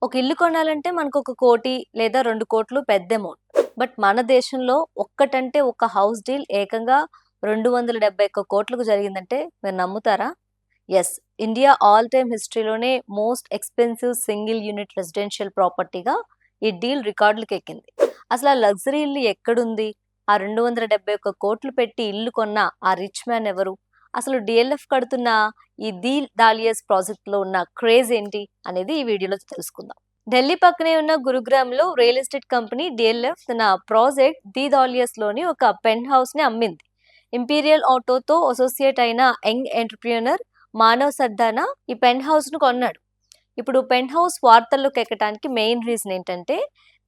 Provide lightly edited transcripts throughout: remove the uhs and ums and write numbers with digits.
ఒక ఇల్లు కొనాలంటే మనకొక 1,00,00,000 లేదా 2,00,00,000 పెద్ద అమౌంట్. బట్ మన దేశంలో ఒక్కటంటే ఒక హౌస్ డీల్ ఏకంగా 271,00,00,000కు జరిగిందంటే మీరు నమ్ముతారా? యెస్. ఇండియా ఆల్ టైమ్ హిస్టరీలోనే most expensive single unit residential ప్రాపర్టీగా ఈ డీల్ రికార్డులకెక్కింది. అసలు ఆ లగ్జరీ ఇల్లు ఎక్కడుంది? ఆ 271,00,00,000 పెట్టి ఇల్లు కొన్న ఆ రిచ్ మ్యాన్ ఎవరు? అసలు డీఎల్ఎఫ్ కడుతున్న ఈ దీల్ దాలియాస్ ప్రాజెక్ట్‌లో ఉన్న క్రేజ్ ఏంటి? అనేది ఈ వీడియోలో తెలుసుకుందాం. ఢిల్లీ పక్కనే ఉన్న గురుగ్రామ్‌లో రియల్ ఎస్టేట్ కంపెనీ డీఎల్ఎఫ్ తన ప్రాజెక్ట్ ది దాలియాస్‌లోని ఒక పెంట్ హౌస్‌ని అమ్మింది. ఇంపీరియల్ ఆటోతో అసోసియేట్ అయిన యంగ్ ఎంటర్‌ప్రెన్యూర్ మానవ్ సర్దానా ఈ పెంట్ హౌస్‌ను కొన్నాడు. ఇప్పుడు పెంట్ హౌస్ వార్తల్లోకి ఎక్కడానికి మెయిన్ రీజన్ ఏంటంటే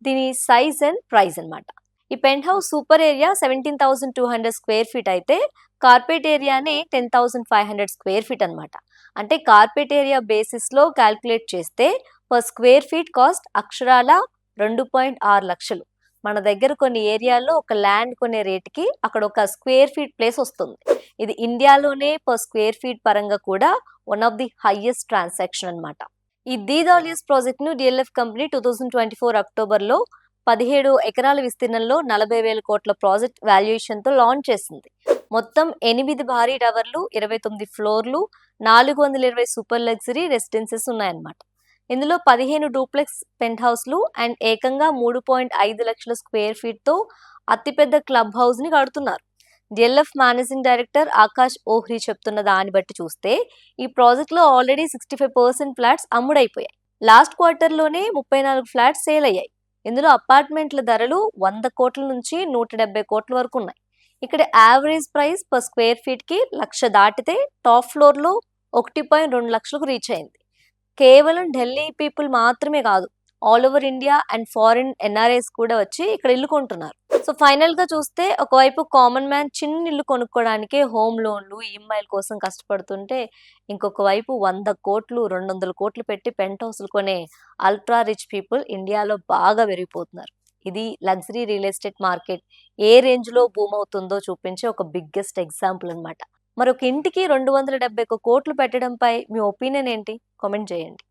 దీని సైజ్ అండ్ ప్రైస్ అన్నమాట. ఈ penthouse super area 17,200 square feet అయితే కార్పెట్ ఏరియానే 10,500 స్క్వేర్ ఫీట్ అన్నమాట. అంటే కార్పెట్ ఏరియా బేసిస్‌లో క్యాలిక్యులేట్ చేస్తే పర్ స్క్వేర్ ఫీట్ కాస్ట్ అక్షరాల 2.6 లక్షలు. మన దగ్గర కొన్ని ఏరియాల్లో ఒక ల్యాండ్ కొనే రేట్‌కి అక్కడ ఒక స్క్వేర్ ఫీట్ ప్లేస్ వస్తుంది. ఇది ఇండియాలోనే పర్ స్క్వేర్ ఫీట్ పరంగా కూడా one of the highest transaction అన్నమాట. ఈ దీదాలియస్ ప్రాజెక్ట్‌ను డీఎల్ఎఫ్ కంపెనీ 2024 అక్టోబర్‌లో 17 ఎకరాల విస్తీర్ణంలో 40,000 కోట్ల ప్రాజెక్ట్ వాల్యుయేషన్‌తో లాంచ్ చేసింది. మొత్తం 8 భారీ టవర్లు, 29 ఫ్లోర్లు, 420 సూపర్ లగ్జరీ రెసిడెన్సీస్ ఉన్నాయన్నమాట. ఇందులో 15 డూప్లెక్స్ పెంట్ హౌస్‌లు అండ్ ఏకంగా 3.5 లక్షల స్క్వేర్ ఫీట్‌తో అతిపెద్ద క్లబ్ హౌస్‌ని కడుతున్నారు. DLF managing director Akash Ohri చెప్తున్న దాన్ని బట్టి చూస్తే ఈ ప్రాజెక్ట్‌లో ఆల్రెడీ 65% ఫ్లాట్స్ అమ్ముడైపోయాయి. లాస్ట్ క్వార్టర్‌లోనే 34 ఫ్లాట్స్ సేల్ అయ్యాయి. ఇందులో అపార్ట్మెంట్ల ధరలు 100 కోట్ల నుంచి 170 కోట్ల వరకు ఉన్నాయి. ఇక్కడ యావరేజ్ ప్రైస్ పర్ స్క్వేర్ ఫీట్‌కి 1,00,000 దాటితే టాప్ ఫ్లోర్‌లో 1.2 లక్షలకు రీచ్ అయింది. కేవలం ఢిల్లీ పీపుల్ మాత్రమే కాదు, all over India and foreign NRIs కూడా వచ్చి ఇక్కడ ఇల్లు కొంటున్నారు. సో ఫైనల్‌గా చూస్తే ఒకవైపు కామన్ మ్యాన్ చిన్న ఇల్లు కొనుక్కోవడానికే హోమ్ లోన్‌లు, ఈఎంఐల కోసం కష్టపడుతుంటే ఇంకొక వైపు 100 కోట్లు, 200 కోట్లు పెట్టి పెంట్ హౌస్‌లు కొనే అల్ట్రా రిచ్ పీపుల్ ఇండియాలో బాగా పెరిగిపోతున్నారు. ఇది లగ్జరీ రియల్ ఎస్టేట్ మార్కెట్ ఏ రేంజ్‌లో బూమ్ అవుతుందో చూపించే ఒక బిగ్గెస్ట్ ఎగ్జాంపుల్ అన్నమాట. మరొక ఇంటికి 271 కోట్లు పెట్టడంపై మీ ఒపీనియన్ ఏంటి? కామెంట్ చేయండి.